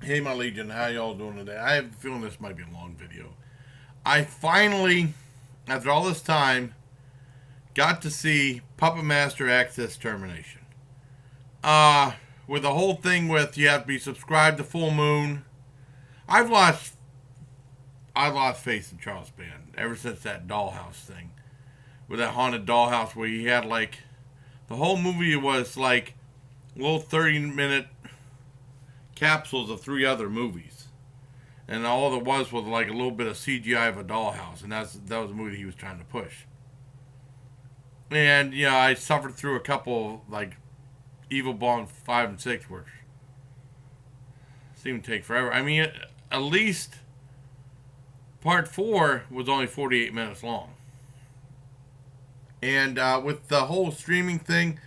Hey, my Legion, how y'all doing today? I have a feeling this might be a long video. I finally, after all this time, got to see Puppet Master Access Termination. With the whole thing with you have to be subscribed to Full Moon, I've lost, I've lost faith in Charles Band ever since that dollhouse thing, with that haunted dollhouse where he had like, the whole movie was like little 30-minute capsules of 3 other movies, and all it was like a little bit of CGI of a dollhouse, and that was the movie he was trying to push. And I suffered through a couple like Evil Bong 5 and 6, which seemed to take forever. I mean, at least part 4 was only 48 minutes long. And with the whole streaming thing,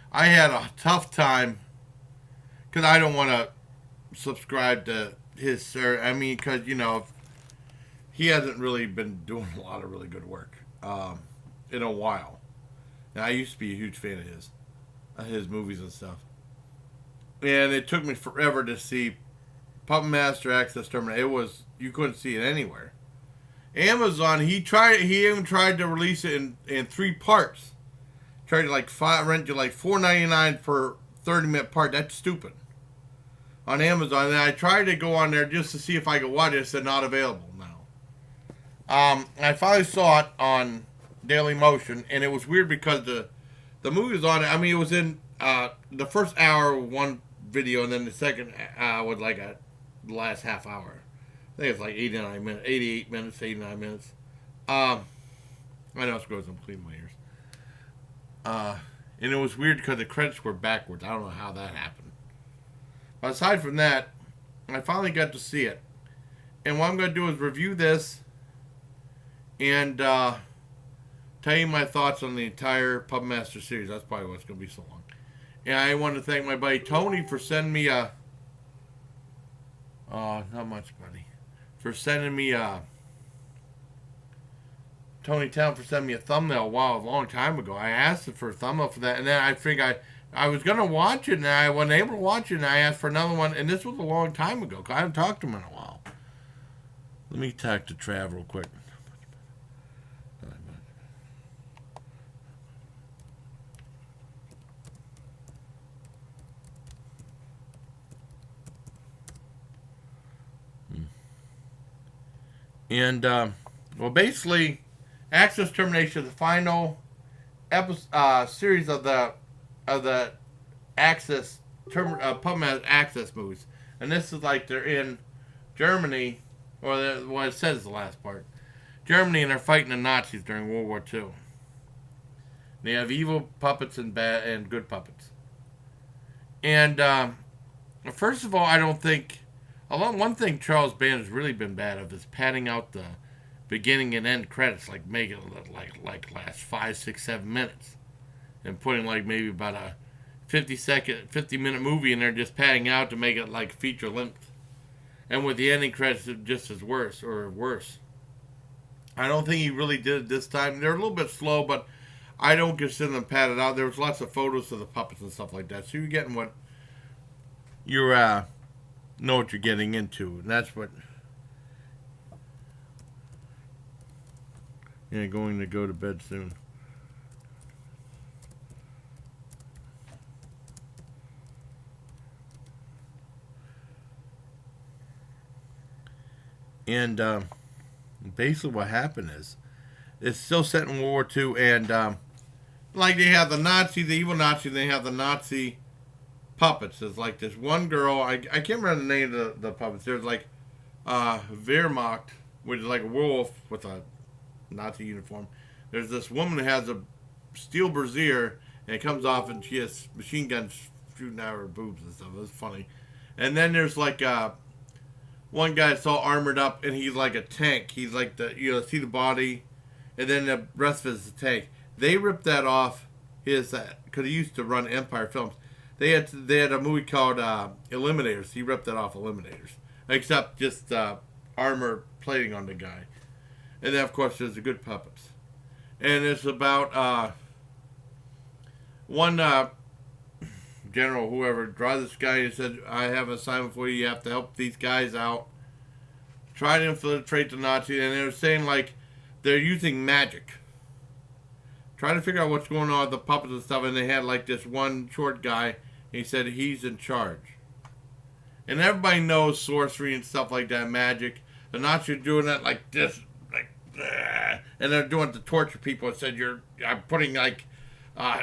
I had a tough time because I don't want to subscribe to his. I mean, because he hasn't really been doing a lot of really good work in a while. And I used to be a huge fan of his movies and stuff. And it took me forever to see Puppet Master Access Termination. You couldn't see it anywhere. Amazon, he even tried to release it in 3 parts. Tried to rent you like $4.99 per 30-minute part. That's stupid. On Amazon, and I tried to go on there just to see if I could watch it. It said not available now. I finally saw it on Daily Motion, and it was weird because the movie was on. I mean, it was in the first hour one video, and then the second was like the last half hour. I think it's like 89 minutes, 88 minutes, 89 minutes. I know it's gross. I'm cleaning my ears. And it was weird because the credits were backwards. I don't know how that happened. But aside from that, I finally got to see it. And what I'm going to do is review this and tell you my thoughts on the entire Puppet Master series. That's probably why it's going to be so long. And I want to thank my buddy Tony for sending me a... not much, buddy. For sending me a... Tony Town for sending me a thumbnail a long time ago. I asked him for a thumbnail for that, and then I figured I was going to watch it, and I wasn't able to watch it, and I asked for another one, and this was a long time ago, because I haven't talked to him in a while. Let me talk to Trav real quick. And, basically, Access Termination is the final series of the Puppet Master Access movies, and this is like they're in Germany, or what it says is the last part, Germany, and they're fighting the Nazis during World War II. They have evil puppets and bad and good puppets. And first of all, I don't think one thing Charles Band has really been bad of is padding out the beginning and end credits, like make it like last 5, 6, 7 minutes, and putting like maybe about a 50-minute movie in there, just padding out to make it like feature length. And with the ending credits, it's just as worse. I don't think he really did it this time. They're a little bit slow, but I don't consider them padded out. There was lots of photos of the puppets and stuff like that, so you're getting what you're know what you're getting into, and that's what. Yeah, going to go to bed soon. And basically what happened is, it's still set in World War II, and like they have the evil Nazi, they have the Nazi puppets. There's like this one girl, I can't remember the name of the puppets. There's like Wehrmacht, which is like a werewolf with a Nazi uniform. There's this woman that has a steel brassiere, and it comes off, and she has machine guns shooting out her boobs and stuff. It's funny. And then there's like one guy that's all armored up, and he's like a tank. He's like see the body, and then the rest of it is the tank. They ripped that off his because he used to run Empire Films. They had a movie called Eliminators. He ripped that off Eliminators, except just armor plating on the guy. And then, of course, there's the good puppets. And it's about one general, whoever, draw this guy and said, I have an assignment for you. You have to help these guys out. Try to infiltrate the Nazis. And they were saying, like, they're using magic. Trying to figure out what's going on with the puppets and stuff. And they had, like, this one short guy. And he said he's in charge. And everybody knows sorcery and stuff like that, magic. The Nazis are doing that like this. Like, and they're doing it to torture people. And said, I'm putting, like,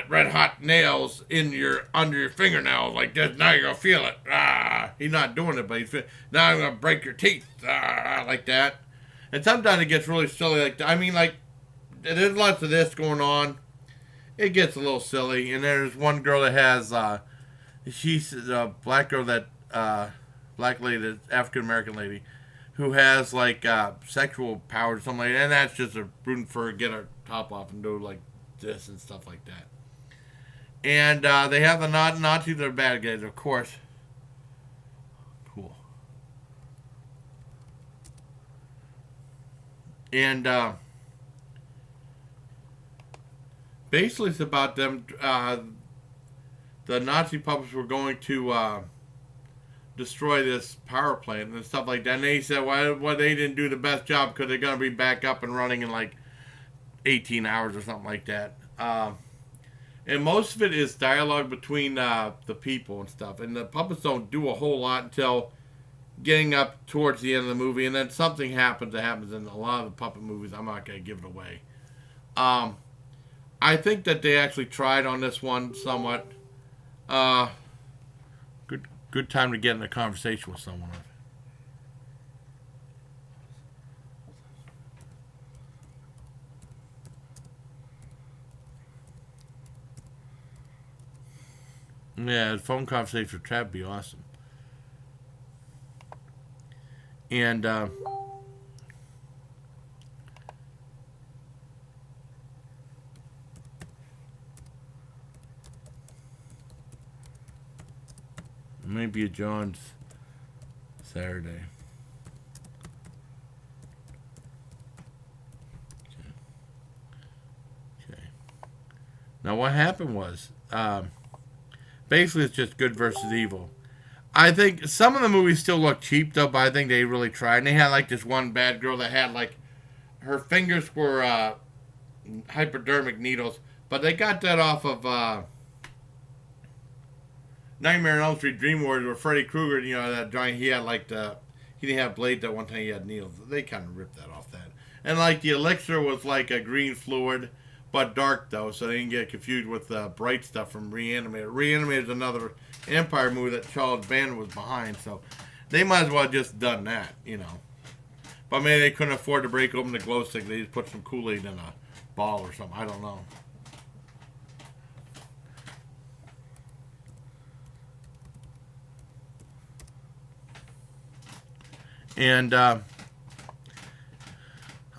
red hot nails under your fingernails like this. Now you're gonna feel it. He's not doing it, but now I'm gonna break your teeth like that. And sometimes it gets really silly. Like I mean, like there's lots of this going on. It gets a little silly. And there's one girl that has she's a black girl that black lady, African American lady, who has like sexual powers or something like that. And that's just a rooting for her get her top off and do like this and stuff like that. And they have the Nazis that are bad guys, of course. Cool. And basically it's about them, the Nazi puppets were going to destroy this power plant and stuff like that. And they said, well, they didn't do the best job because they're going to be back up and running in like 18 hours or something like that. And most of it is dialogue between the people and stuff. And the puppets don't do a whole lot until getting up towards the end of the movie. And then something happens that happens in a lot of the puppet movies. I'm not going to give it away. I think that they actually tried on this one somewhat. Good time to get in a conversation with someone. Yeah, a phone conversation with Trav would be awesome. And maybe a John's Saturday. Okay. Now what happened was basically it's just good versus evil. I think some of the movies still look cheap though, but I think they really tried. And they had like this one bad girl that had like her fingers were hypodermic needles, but they got that off of Nightmare on Elm Street Dream Warriors, where Freddy Krueger, you know, that giant, he had like he didn't have blades that one time, he had needles. They kind of ripped that off that. And like the elixir was like a green fluid, but dark though, so they didn't get confused with bright stuff from Reanimator. Reanimator is another Empire movie that Charles Band was behind, so they might as well have just done that, you know. But maybe they couldn't afford to break open the glow stick. They just put some Kool-Aid in a ball or something. I don't know. And I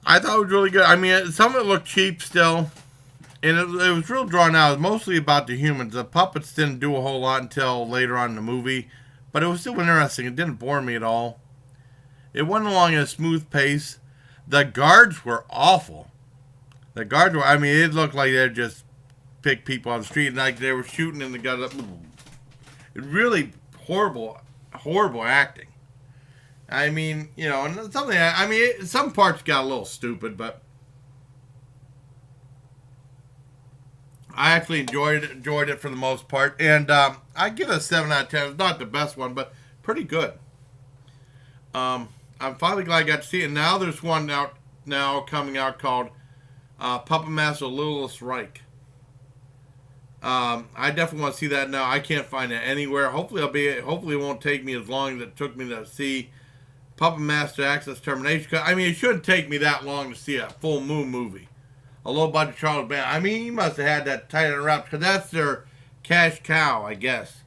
thought it was really good. I mean, some of it looked cheap still. And it was real drawn out. It was mostly about the humans. The puppets didn't do a whole lot until later on in the movie. But it was still interesting. It didn't bore me at all. It went along at a smooth pace. The guards were awful. The guards were, I mean, it looked like they just picked people on the street. And like they were shooting in the gun. It really horrible acting. I mean, you know, and something. I mean, some parts got a little stupid, but I actually enjoyed it for the most part, and I give it a 7 out of 10. It's not the best one, but pretty good. I'm finally glad I got to see it. And now there's one coming out called Puppet Master Littlest Reich. I definitely want to see that now. I can't find it anywhere. Hopefully it won't take me as long as it took me to see Puppet Master Access Termination. I mean, it shouldn't take me that long to see a full moon movie. A low budget Charles Band. I mean, he must have had that tight and wrapped because that's their cash cow, I guess,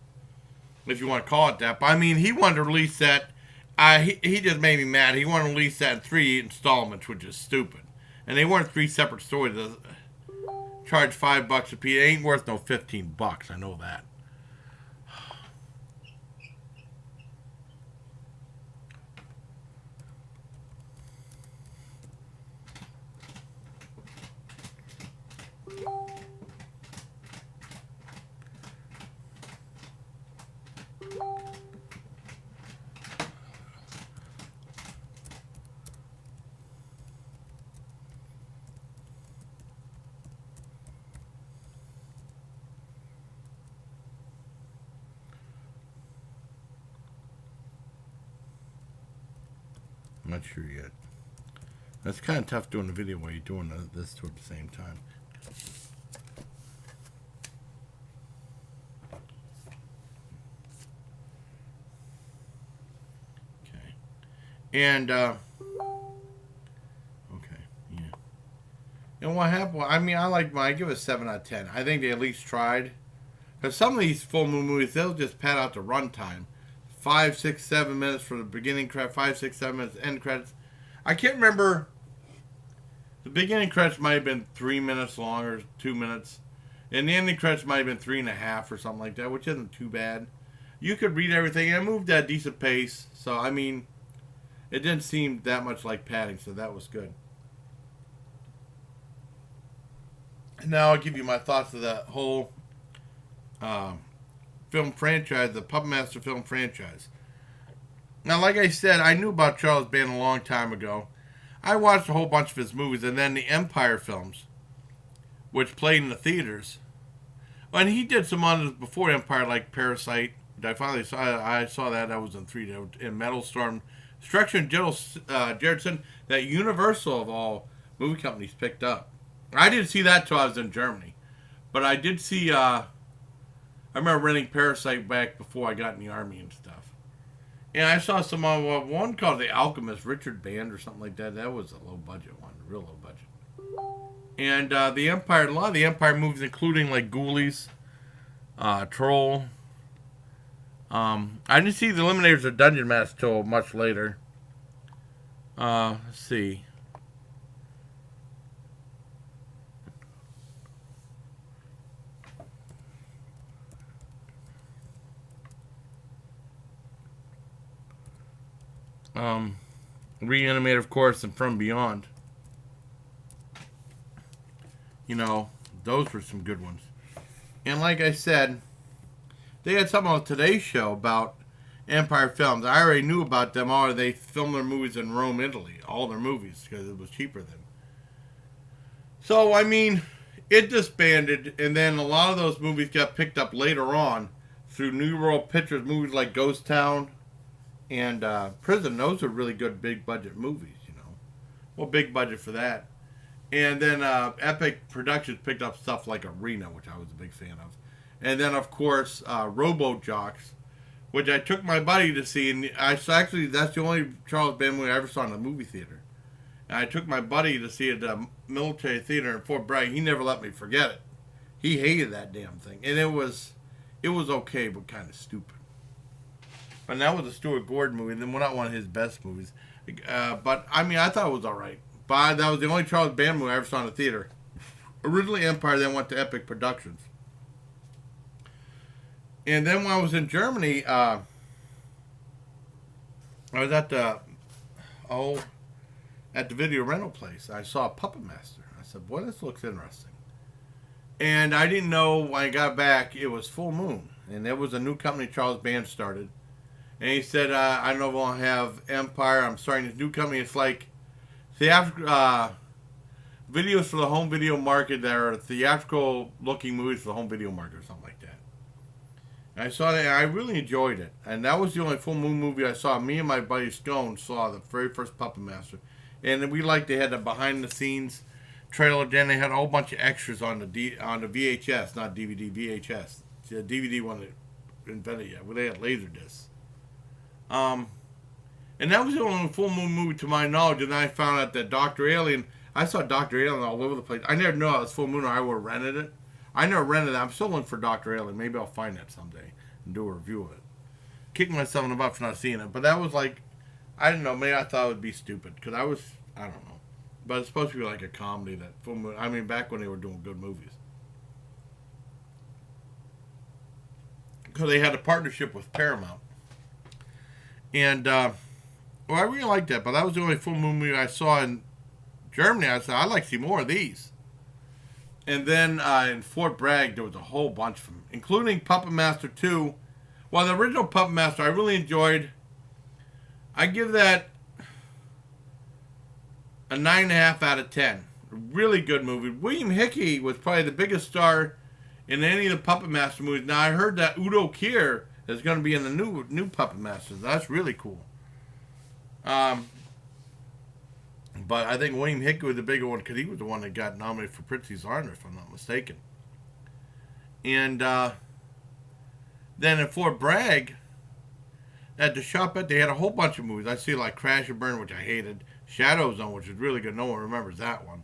if you want to call it that. But I mean, he wanted to release that. He just made me mad. He wanted to release that in 3 installments, which is stupid. And they weren't 3 separate stories. Charge $5 a piece. It ain't worth no $15. I know that. Not sure yet. It's kind of tough doing the video while you're doing this two at the same time. Okay. And, okay, yeah. And what happened? Well, I mean, I give it a 7 out of 10. I think they at least tried. Because some of these full moon movies, they'll just pad out the runtime. 5, 6, 7 minutes for the beginning credits, 5, 6, 7 minutes end credits. I can't remember. The beginning credits might have been 3 minutes long or 2 minutes. And the ending credits might have been 3.5 or something like that, which isn't too bad. You could read everything, and it moved at a decent pace. So, I mean, it didn't seem that much like padding, so that was good. And now I'll give you my thoughts of that whole film franchise, the Puppet Master film franchise. Now, like I said, I knew about Charles Band a long time ago. I watched a whole bunch of his movies, and then the Empire films, which played in the theaters. And he did some others before Empire, like Parasite. I saw that. That was in 3D. In Metal Storm, Destruction, Jaredson, that Universal of all movie companies picked up. I didn't see that till I was in Germany, but I did see. I remember renting Parasite back before I got in the army and stuff. And I saw some one called The Alchemist, Richard Band or something like that. That was a low budget one, real low budget. And the Empire, a lot of the Empire movies, including like Ghoulies, Troll. I didn't see the Eliminators or Dungeon Master till much later. Let's see. Reanimator, of course, and From Beyond. You know, those were some good ones. And like I said, they had something on Today's Show about Empire Films. I already knew about them. They filmed their movies in Rome, Italy. All their movies, because it was cheaper then. So, I mean, it disbanded, and then a lot of those movies got picked up later on through New World Pictures, movies like Ghost Town and Prison. Those are really good big budget movies, you know. Well, big budget for that. And then Epic Productions picked up stuff like Arena, which I was a big fan of. And then, of course, Robo Jocks, which I took my buddy to see. And that's the only Charles Band movie I ever saw in a movie theater. And I took my buddy to see it at the military theater in Fort Bragg. He never let me forget it. He hated that damn thing. And it was okay, but kind of stupid. And that was a Stuart Gordon movie. And then not one of his best movies. But, I mean, I thought it was all right. But that was the only Charles Band movie I ever saw in the theater. Originally Empire, then went to Epic Productions. And then when I was in Germany, I was at the video rental place. I saw Puppet Master. I said, boy, this looks interesting. And I didn't know when I got back it was Full Moon. And there was a new company Charles Band started. And he said, I don't know if I'll have Empire. I'm starting this new company. It's like theatrical videos for the home video market that are theatrical looking movies for the home video market or something like that. And I saw that and I really enjoyed it. And that was the only Full Moon movie I saw. Me and my buddy Scone saw the very first Puppet Master. And they had the behind the scenes trailer. Then they had a whole bunch of extras on the VHS, not DVD, VHS. The DVD one that invented yet, where they had laser discs. And that was the only Full Moon movie to my knowledge. And then I found out that Dr. Alien, I saw Dr. Alien all over the place. I never knew it was Full Moon or I would have rented it. I never rented it. I'm still looking for Dr. Alien. Maybe I'll find that someday and do a review of it. Kicking myself in the butt for not seeing it. But that was like, I don't know, maybe I thought it would be stupid. Because I don't know. But it's supposed to be like a comedy that Full Moon, I mean, back when they were doing good movies. Because they had a partnership with Paramount. And, well, I really liked that, but that was the only Full Moon movie I saw in Germany. I said, I'd like to see more of these. And then in Fort Bragg, there was a whole bunch of them, including Puppet Master 2. Well, the original Puppet Master I really enjoyed. I give that a 9.5 out of 10. A really good movie. William Hickey was probably the biggest star in any of the Puppet Master movies. Now, I heard that Udo Kier is going to be in the new Puppet Masters. That's really cool. but I think William Hickey was the bigger one because he was the one that got nominated for Princess Honor, if I'm not mistaken. And then in Fort Bragg, at the shopette, they had a whole bunch of movies. I see like Crash and Burn, which I hated. Shadow Zone, which is really good. No one remembers that one.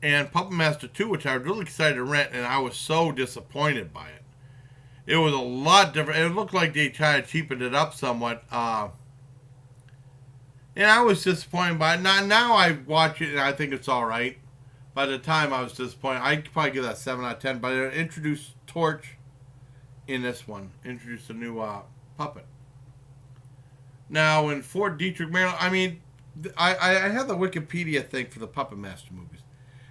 And Puppet Master 2, which I was really excited to rent, and I was so disappointed by it. It was a lot different. It looked like they tried to cheapen it up somewhat. And I was disappointed by it. Now I watch it and I think it's all right. By the time I was disappointed, I'd probably give that 7 out of 10. But it introduced Torch in this one. Introduced a new puppet. Now, in Fort Detrick, Maryland, I mean, I have the Wikipedia thing for the Puppet Master movies.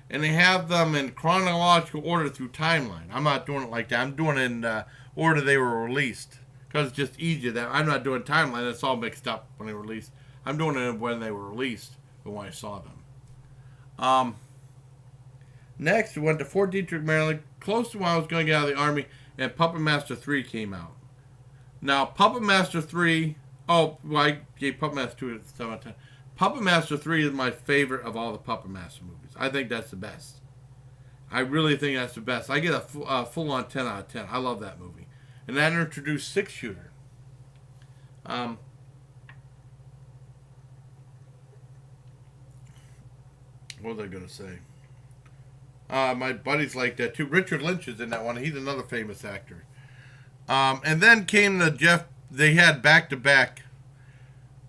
And they have them in chronological order through timeline. I'm not doing it like that. I'm doing it in order they were released. Because it's just easier. That I'm not doing timeline. It's all mixed up when they were released. I'm doing it when they were released, but when I saw them. Next, we went to Fort Detrick, Maryland, close to when I was going to get out of the Army, and Puppet Master 3 came out. Now, Puppet Master 3... Oh, well, I gave Puppet Master 2 at 7 out of 10. Puppet Master 3 is my favorite of all the Puppet Master movies. I think that's the best. I really think that's the best. I get a full-on 10 out of 10. I love that movie. And that introduced Six Shooter. What was I going to say? My buddies like that too. Richard Lynch is in that one. He's another famous actor. And then came the Jeff... They had back-to-back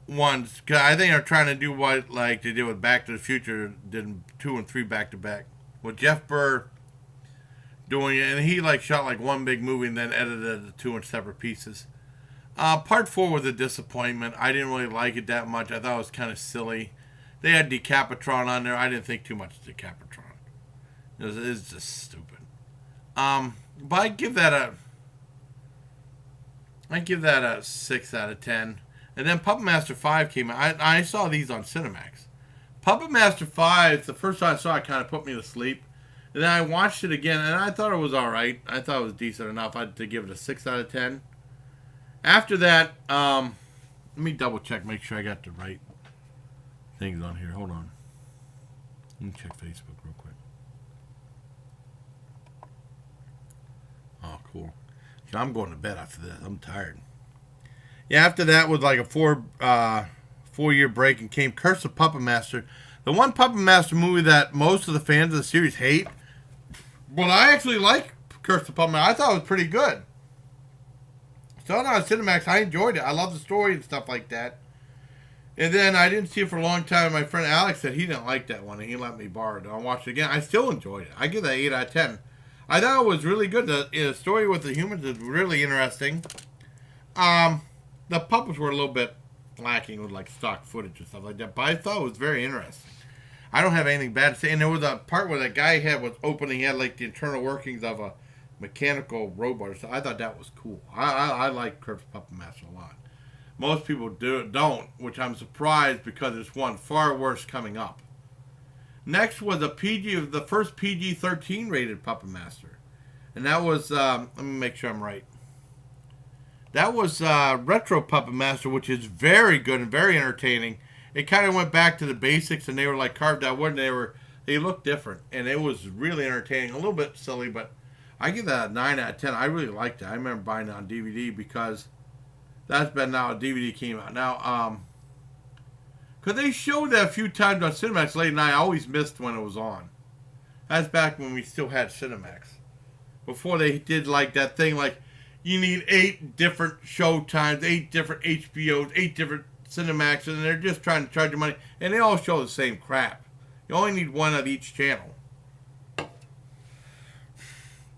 ones. Cause I think they're trying to do what like they did with Back to the Future, did 2 and 3 back-to-back. With Jeff Burr doing it, and he like shot like one big movie and then edited the 2 in separate pieces. Part 4 was a disappointment. I didn't really like it that much. I thought it was kind of silly. They had Decapitron on there. I didn't think too much of Decapitron. It's just stupid. But I give that a 6 out of 10. And then Puppet Master 5 came out. I saw these on Cinemax. Puppet Master 5, the first time I saw it, kind of put me to sleep. And then I watched it again, and I thought it was all right. I thought it was decent enough to give it a 6 out of 10. After that, let me double check, make sure I got the right things on here. Hold on. Let me check Facebook real quick. Oh, cool. So I'm going to bed after this. I'm tired. Yeah, after that was like a 4-year break, and came Curse of Puppet Master. The one Puppet Master movie that most of the fans of the series hate. But I actually like Curse of Puppet Master. I thought it was pretty good. So on Cinemax, I enjoyed it. I love the story and stuff like that. And then I didn't see it for a long time. My friend Alex said he didn't like that one, and he let me borrow it. I watched it again. I still enjoyed it. I give that 8 out of 10. I thought it was really good. The story with the humans is really interesting. The puppets were a little bit lacking with like stock footage and stuff like that, but I thought it was very interesting. I don't have anything bad to say. And there was a part where that guy was opening, he had like the internal workings of a mechanical robot or something. I thought that was cool. I like Curse of Puppet Master a lot. Most people don't, which I'm surprised because there's one far worse coming up. Next was the first PG-13 rated Puppet Master. And that was, let me make sure I'm right. That was Retro Puppet Master, which is very good and very entertaining. It kind of went back to the basics, and they were like carved out wood, and they looked different. And it was really entertaining. A little bit silly, but I give that a 9 out of 10. I really liked it. I remember buying it on DVD because that's been now a DVD came out. Now, because they showed that a few times on Cinemax late, and I always missed when it was on. That's back when we still had Cinemax. Before they did like that thing, like you need 8 different show times, 8 different HBOs, 8 different Cinemax, and they're just trying to charge you money, and they all show the same crap. You only need one of each channel.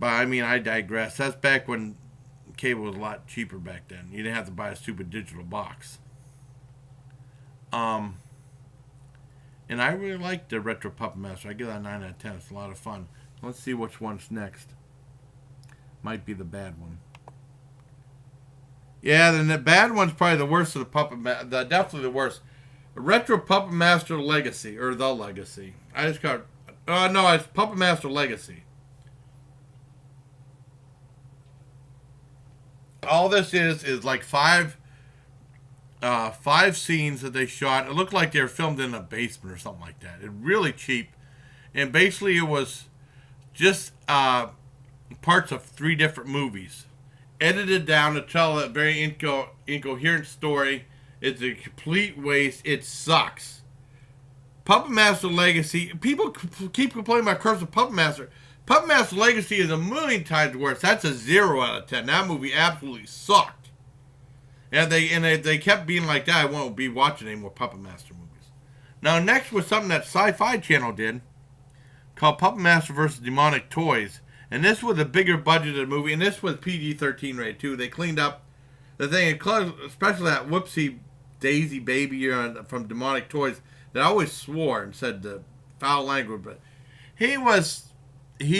But I mean, I digress. That's back when cable was a lot cheaper back then. You didn't have to buy a stupid digital box. And I really liked the Retro Puppet Master. I give that a 9 out of 10. It's a lot of fun. Let's see which one's next. Might be the bad one. Yeah, then the bad one's probably the worst of the Puppet Master. Definitely the worst. Retro Puppet Master Legacy, or The Legacy. I just got... no, it's Puppet Master Legacy. All this is like 5 5 scenes that they shot. It looked like they were filmed in a basement or something like that. It really cheap, and basically it was just parts of 3 different movies, edited down to tell a very incoherent story. It's a complete waste. It sucks. Puppet Master Legacy. People keep complaining about Curse of Puppet Master. Puppet Master Legacy is a million times worse. That's a 0 out of 10. That movie absolutely sucked. And they kept being like that. I won't be watching any more Puppet Master movies. Now next was something that Sci-Fi Channel did, called Puppet Master vs. Demonic Toys. And this was a bigger budgeted movie, and this was PG-13 rated too. They cleaned up the thing, especially that whoopsie daisy baby from Demonic Toys that always swore and said the foul language, but he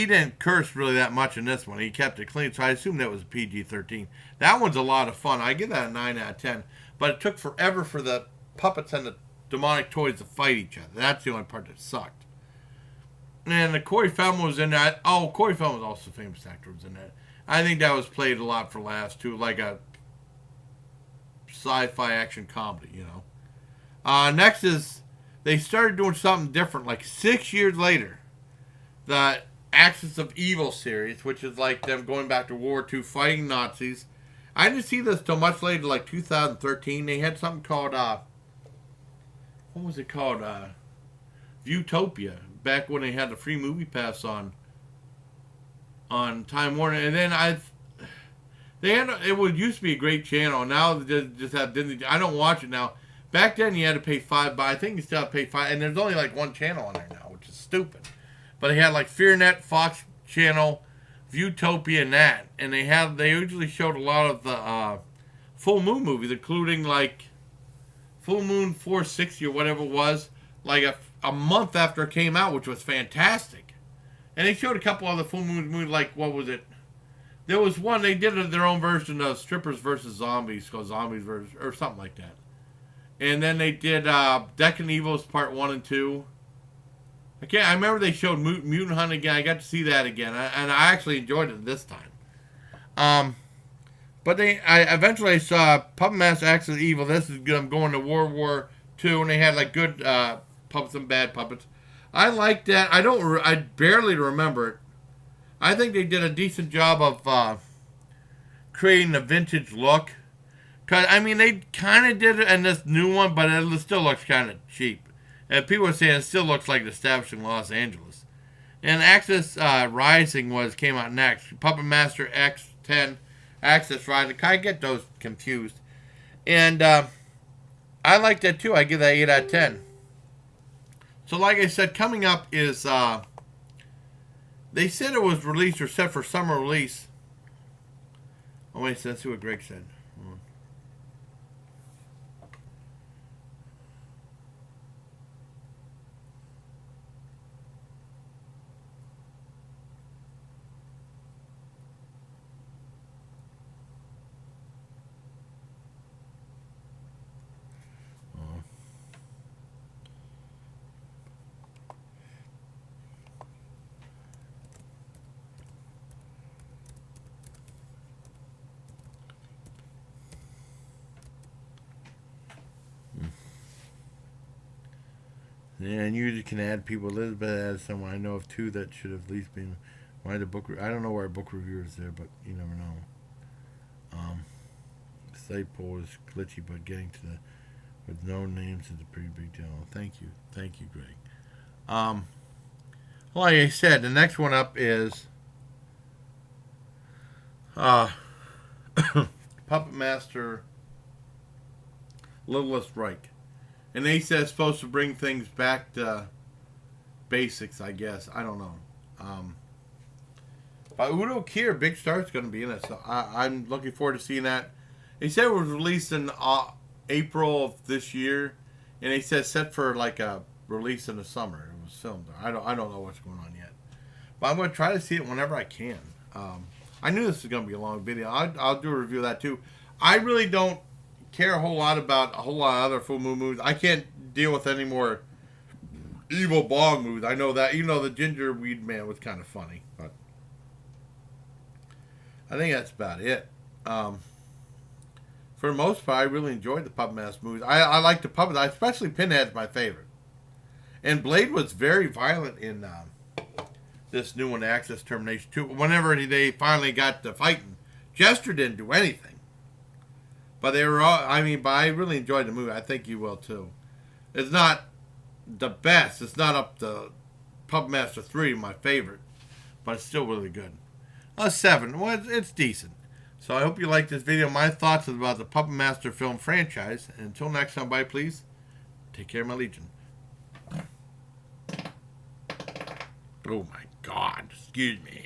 didn't curse really that much in this one. He kept it clean, so I assume that was PG-13. That one's a lot of fun. I give that a 9 out of 10, but it took forever for the puppets and the Demonic Toys to fight each other. That's the only part that sucked. And the Corey Feldman was in that. Oh, Corey Feldman was also a famous actor, was in that. I think that was played a lot for laughs too, like a sci-fi action comedy, you know. Next is they started doing something different, like 6 years later. The Axis of Evil series, which is like them going back to World War II fighting Nazis. I didn't see this till much later, like 2013. They had something called what was it called? Viewtopia. Back when they had the free movie pass on Time Warner, and then it would used to be a great channel. Now they just have Disney. I don't watch it now. Back then you had to pay $5, but I think you still have to pay $5, and there's only like one channel on there now, which is stupid. But they had like FearNet, Fox Channel, Viewtopia, and that, and they usually showed a lot of the full moon movies, including like Full Moon 460 or whatever it was, like a month after it came out, which was fantastic. And they showed a couple other full moon movies, like, what was it? There was one, they did their own version of Strippers versus Zombies, called Zombies versus, or something like that. And then they did Deccan Evils Part 1 and 2. I remember they showed Mutant Hunt again. I got to see that again, and I actually enjoyed it this time. But I eventually saw Puppet Master Axis of Evil. This is them going to World War II, and they had like good puppets and bad puppets. I liked that. I barely remember it. I think they did a decent job of creating a vintage look. Cause I mean they kind of did it in this new one, but it still looks kind of cheap. And people are saying it still looks like the establishing Los Angeles. And Axis Rising came out next. Puppet Master X10, Axis Rising. I get those confused. And I like that too. I give that 8 out of 10. So like I said, coming up is, they said it was released or set for summer release. Oh wait, let's see what Greg said. Yeah, and you can add people. Elizabeth adds someone. I know of 2 that should have at least been. Why the book? I don't know why our book reviewer is there, but you never know. Site poll is glitchy, but getting to the with no names is a pretty big deal. Thank you, Greg. Like I said, the next one up is Puppet Master Littlest Reich. And they said it's supposed to bring things back to basics, I guess. I don't know. But Udo Kier, big star's going to be in it, so I'm looking forward to seeing that. They said it was released in April of this year, and they said set for like a release in the summer. It was filmed. I don't know what's going on yet, but I'm going to try to see it whenever I can. I knew this was going to be a long video. I'll do a review of that too. I really don't care a whole lot about a whole lot of other full moon movies. I can't deal with any more evil bong movies. I know that. The Ginger Weed Man was kind of funny, but I think that's about it. For the most part, I really enjoyed the Puppet Master movies. I like the puppets, especially Pinhead's my favorite. And Blade was very violent in this new one, Access Termination 2. Whenever they finally got to fighting, Jester didn't do anything. But they were all, but I really enjoyed the movie. I think you will too. It's not the best. It's not up to Puppet Master 3, my favorite. But it's still really good. A 7. Well, it's decent. So I hope you liked this video. My thoughts about the Puppet Master film franchise. And until next time, bye please. Take care, my legion. Oh my God. Excuse me.